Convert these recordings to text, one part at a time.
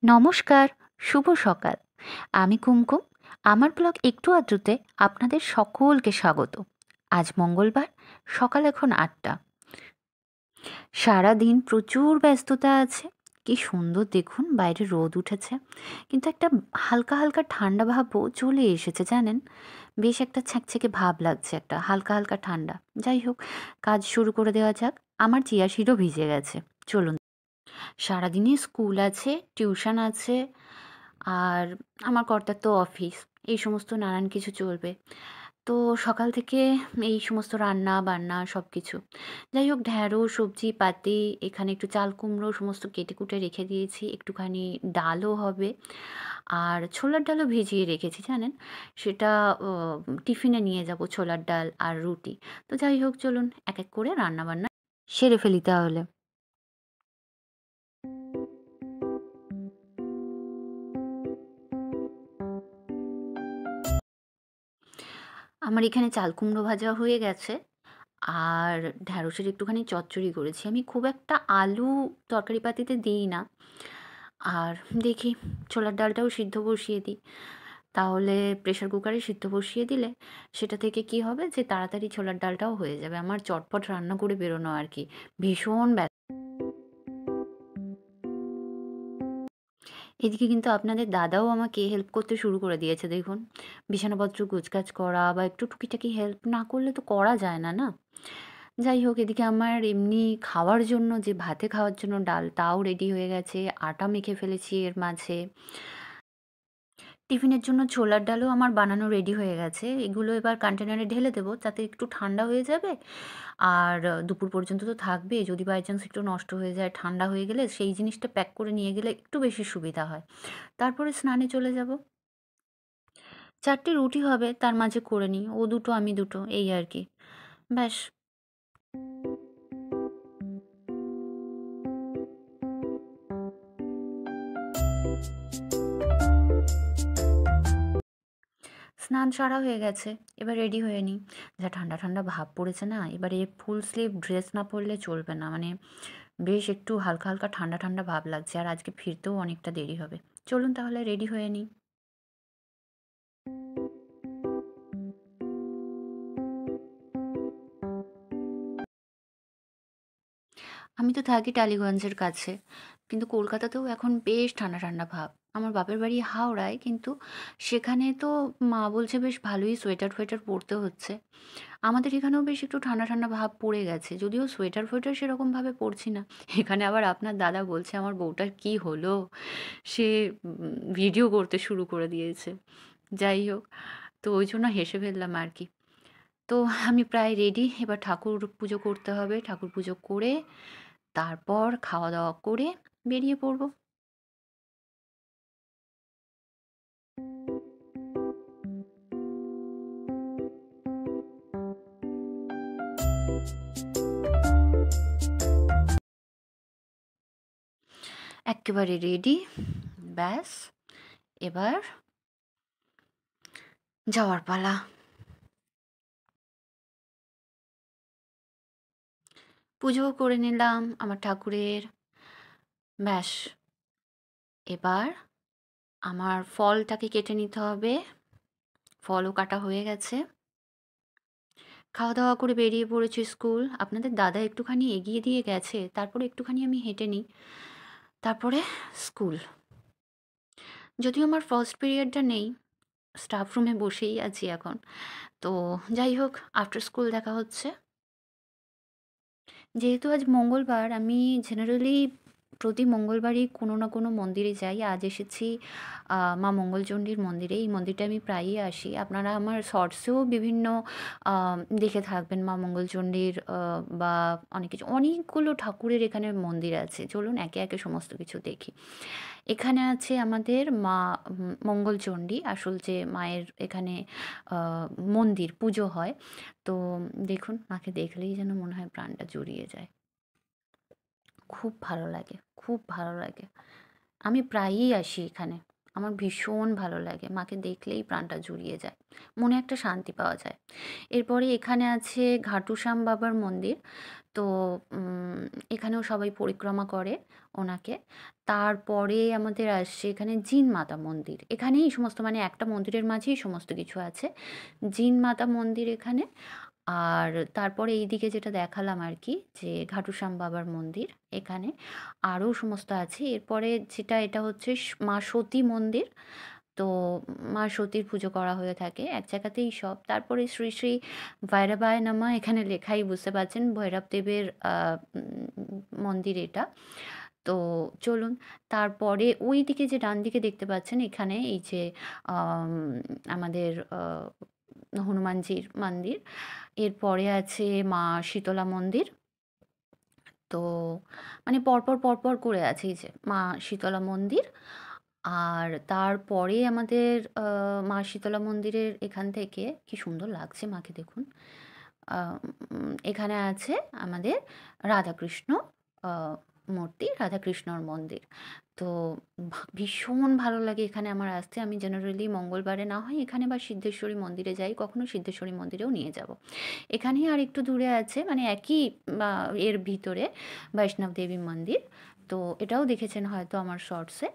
নমস্কার, শুভ সকাল। আমি কুমকুম। আমার ব্লগ একটু আদ্রতে আপনাদের সকলকে স্বাগত। আজ মঙ্গলবার, সকাল এখন ৮টা। সারাদিন প্রচুর ব্যস্ততা আছে। কি সুন্দর দেখুন, বাইরে রোদ উঠেছে, কিন্তু একটা হালকা হালকা ঠান্ডা ভাবও চলে এসেছে জানেন। বেশ একটা ছ্যাঁকছ্যাঁকে ভাব লাগছে, একটা হালকা হালকা ঠান্ডা। যাই হোক, কাজ শুরু করে দেওয়া যাক। আমার চিয়া সিডও ভিজে গেছে। চলুন। সারাদিনই স্কুল আছে, টিউশন আছে, আর আমার কর্তার তো অফিস, এই সমস্ত নানান কিছু চলবে। তো সকাল থেকে এই সমস্ত রান্না বান্না সব কিছু। যাই হোক, ঢ্যাঁড়স সবজি পাতি, এখানে একটু চাল কুমড়ো সমস্ত কেটে কুটে রেখে দিয়েছি, একটুখানি ডালও হবে, আর ছোলার ডালও ভিজিয়ে রেখেছি জানেন। সেটা টিফিনে নিয়ে যাব, ছোলার ডাল আর রুটি। তো যাই হোক, চলুন এক এক করে রান্না বান্না সেরে ফেলি তাহলে। আমার এখানে চাল কুমড়ো ভাজা হয়ে গেছে, আর ঢ্যাঁড়সের একটুখানি চচ্চড়ি করেছি। আমি খুব একটা আলু তরকারিপাতিতে দিই না। আর দেখি, ছোলার ডালটাও সিদ্ধ বসিয়ে দিই। তাহলে প্রেশার কুকারে সিদ্ধ বসিয়ে দিলে সেটা থেকে কি হবে, যে তাড়াতাড়ি ছোলার ডালটাও হয়ে যাবে। আমার চটপট রান্না করে বেরোনো আর কি। ভীষণ এদিকে কিন্তু আপনাদের দাদাও আমাকে হেল্প করতে শুরু করে দিয়েছে দেখুন। বিছানাপত্র গোছগাছ করা বা একটু টুকিটাকি হেল্প না করলে তো করা যায় না, না? যাই হোক, এদিকে আমার এমনি খাওয়ার জন্য, যে ভাতে খাওয়ার জন্য ডাল, তাও রেডি হয়ে গেছে। আটা মেখে ফেলেছি এর মাঝে। টিফিনের জন্য ছোলার ডালও আমার বানানো রেডি হয়ে গেছে। এগুলো এবার কন্টেনারে ঢেলে দেবো, তাতে একটু ঠান্ডা হয়ে যাবে। আর দুপুর পর্যন্ত তো থাকবে। যদি বাই চান্স একটু নষ্ট হয়ে যায়, ঠান্ডা হয়ে গেলে সেই জিনিসটা প্যাক করে নিয়ে গেলে একটু বেশি সুবিধা হয়। তারপরে স্নানে চলে যাব। ৪টে রুটি হবে, তার মাঝে করে নিই। ও দুটো, আমি দুটো, এই আর কি। ব্যাস। স্নান সারা হয়ে গেছে। এবার রেডি হয়ে নিই। যা ঠান্ডা ঠান্ডা ভাব পড়েছে না, এবারে ফুল স্লিভ ড্রেস না পরলে চলবে না। মানে বেশ একটু হালকা হালকা ঠান্ডা ঠান্ডা ভাব লাগছে, আর আজকে ফিরতেও অনেকটা দেরি হবে। চলুন তাহলে রেডি হয়ে নিই। আমি তো থাকি টালিগঞ্জের কাছে, কিন্তু কলকাতাতেও এখন বেশ ঠান্ডা ঠান্ডা ভাব। আমার বাপের বাড়ি হাওড়ায়, কিন্তু সেখানে তো মা বলছে বেশ ভালোই সোয়েটার ফোয়েটার পরতে হচ্ছে। আমাদের এখানেও বেশ একটু ঠান্ডা ঠান্ডা ভাব পড়ে গেছে, যদিও সোয়েটার ফোয়েটার সেরকমভাবে পরছি না। এখানে আবার আপনার দাদা বলছে আমার বউটার কি হলো, সে ভিডিও করতে শুরু করে দিয়েছে। যাই হোক, তো ওই জন্য হেসে ফেললাম আর কি। তো আমি প্রায় রেডি। এবার ঠাকুর পুজো করতে হবে। ঠাকুর পুজো করে তারপর খাওয়া দাওয়া করে বেরিয়ে পড়ব। এক্কেবারে রেডি। ব্যাস, এবার যাওয়ার পালা। পুজোও করে নিলাম আমার ঠাকুরের। ব্যাস, এবার আমার ফলটাকে কেটে নিতে হবে। ফলও কাটা হয়ে গেছে। খাওয়া দাওয়া করে বেরিয়ে পড়েছি স্কুল। আপনাদের দাদা একটুখানি এগিয়ে দিয়ে গেছে, তারপরে একটুখানি আমি হেঁটে নিই। তারপরে স্কুল। যদিও আমার ফার্স্ট পিরিয়ডটা নেই, স্টাফ রুমে বসেই আছি এখন। তো যাই হোক, আফটার স্কুল দেখা হচ্ছে। যেহেতু আজ মঙ্গলবার, আমি জেনারেলি প্রতি মঙ্গলবারই কোনো না কোনো মন্দিরে যাই। আজ এসেছি মা মঙ্গলচণ্ডীর মন্দিরে। এই মন্দিরটা আমি প্রায়ই আসি। আপনারা আমার শর্টসেও বিভিন্ন দেখে থাকবেন মা মঙ্গলচণ্ডীর, বা অনেক কিছু, অনেকগুলো ঠাকুরের এখানে মন্দির আছে। চলুন একে একে সমস্ত কিছু দেখি। এখানে আছে আমাদের মা মঙ্গলচণ্ডী, আসল যে মায়ের এখানে মন্দির, পুজো হয়। তো দেখুন, মাকে দেখলেই যেন মনে হয় প্রাণটা জুড়িয়ে যায়। খুব ভালো লাগে, খুব ভালো লাগে। আমি প্রায়ই আসি এখানে। আমার ভীষণ ভালো লাগে। মাকে দেখলেই প্রাণটা জুড়িয়ে যায়। মনে একটা শান্তি পাওয়া যায়। এরপরে এখানে আছে ঘাটুশ্যাম বাবার মন্দির। তো এখানেও সবাই পরিক্রমা করে ওনাকে। তারপরে আমাদের আসছে এখানে জিন মাতা মন্দির। এখানেই সমস্ত মানে একটা মন্দিরের মাঝেই সমস্ত কিছু আছে। জিন মাতা মন্দির এখানে। আর তারপরে এইদিকে যেটা দেখালাম আর কি, যে ঘাটুশ্যাম বাবার মন্দির এখানে আরও সমস্ত আছে। এরপরে যেটা এটা হচ্ছে মা সতী মন্দির। তো মা সতীর পুজো করা হয়ে থাকে এক জায়গাতেই সব। তারপরে শ্রী শ্রী ভৈরবায় নমঃ, এখানে লেখাই বুঝতে পারছেন ভৈরব দেবের মন্দির এটা। তো চলুন, তারপরে ওই দিকে যে ডান দিকে দেখতে পাচ্ছেন এখানে এই যে আম, আমাদের হনুমানজির মন্দির। এরপরে আছে মা শীতলা মন্দির। তো মানে পরপর পরপর করে আছে এই যে মা শীতলা মন্দির। আর তারপরে আমাদের মা শীতলা মন্দিরের এখান থেকে কি সুন্দর লাগছে মাকে দেখুন। এখানে আছে আমাদের রাধাকৃষ্ণ মূর্তি, রাধাকৃষ্ণর মন্দির। তো ভীষণ ভালো লাগে এখানে আমার আসতে। আমি জেনারেলি মঙ্গলবারে না হয় এখানে বা সিদ্ধেশ্বরী মন্দিরে যাই, কখনো সিদ্ধেশ্বরী মন্দিরেও নিয়ে যাব। এখানেই আর একটু দূরে আছে মানে একই এর ভিতরে বৈষ্ণব দেবী মন্দির। তো এটাও দেখেছেন হয়তো আমার শর্টসে।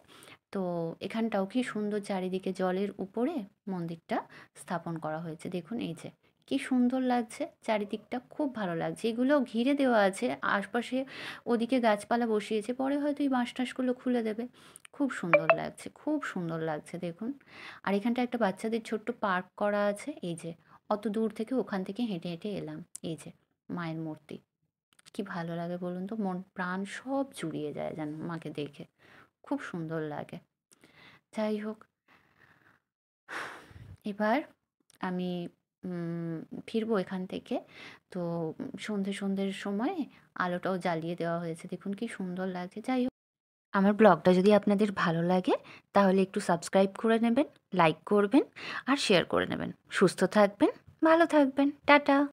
তো এখানটাও কি সুন্দর, চারিদিকে জলের উপরে মন্দিরটা স্থাপন করা হয়েছে। দেখুন এই যে কি সুন্দর লাগছে চারিদিকটা, খুব ভালো লাগছে। এগুলো ঘিরে দেওয়া আছে আশপাশে, ওদিকে গাছপালা বসিয়েছে, পরে হয়তো এই বাঁশ টাশগুলো খুলে দেবে। খুব সুন্দর লাগছে, খুব সুন্দর লাগছে দেখুন। আর এখানটা একটা বাচ্চাদের ছোট্ট পার্ক করা আছে। এই যে অত দূর থেকে ওখান থেকে হেঁটে হেঁটে এলাম। এই যে মায়ের মূর্তি, কি ভালো লাগে বলুন তো, মন প্রাণ সব জুড়িয়ে যায় যেন মাকে দেখে। খুব সুন্দর লাগে। যাই হোক, এবার আমি ফিরবো এখান থেকে। তো সন্ধ্যের সময় আলোটাও জ্বালিয়ে দেওয়া হয়েছে, দেখুন কি সুন্দর লাগছে। যাই হোক, আমার ব্লগটা যদি আপনাদের ভালো লাগে তাহলে একটু সাবস্ক্রাইব করে নেবেন, লাইক করবেন আর শেয়ার করে নেবেন। সুস্থ থাকবেন, ভালো থাকবেন, টাটা।